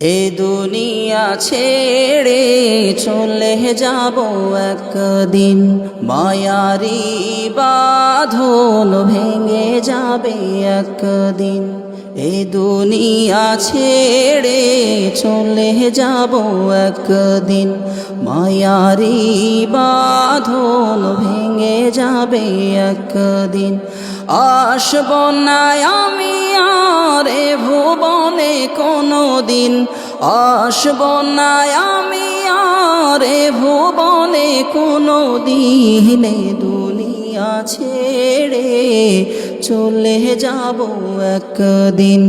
এ দুনিয়া ছেড়ে চলে যাব একদিন, মায়ারি বাঁধন ভেঙে যাবে একদিন। এ দুনিয়া ছেড়ে চলে যাব একদিন, মায়ারি বাঁধন ভেঙে যাবে একদিন। আসব না আমি আর এ ভুবনে কোনো দিন, আসব না আমি আর এ ভুবনে কোনো দিন। দুনিয়া ছেড়ে চলে যাব একদিন,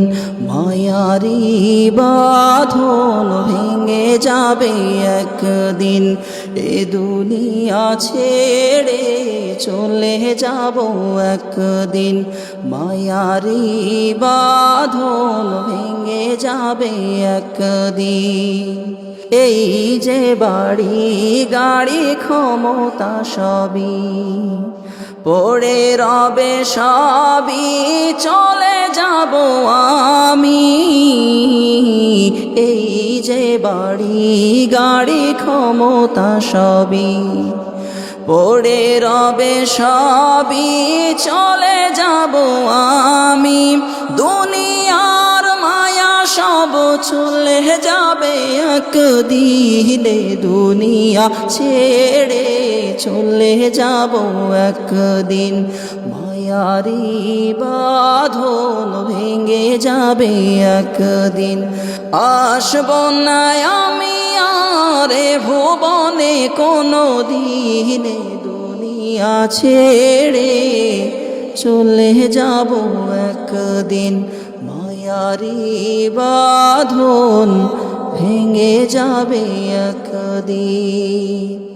মায়ারি বাঁধন ভেঙে যাবে একদিন। এ দুনিয়া ছেড়ে চলে যাব একদিন, মায়ারি বাঁধন ভেঙে যাবে একদিন। এই যে বাড়ি গাড়ি ক্ষমতা সবই পড়ে রবে সবই, চলে যাব আমি। এই যে বাড়ি গাড়ি ক্ষমতা সবই পড়ে রবে সবই, চলে যাব আমি। দুনিয়ার মায়া সব চলে যাবে একদিন, দুনিয়া ছেড়ে চলে যাব একদিন, মায়ারি বাঁধন ভেঙে যাবে একদিন। আসব না আমি আর এ ভুবনে কোনো দিন, দুনিয়া ছেড়ে চলে যাব একদিন, মায়ারি বাঁধন ভেঙে যাবে একদিন।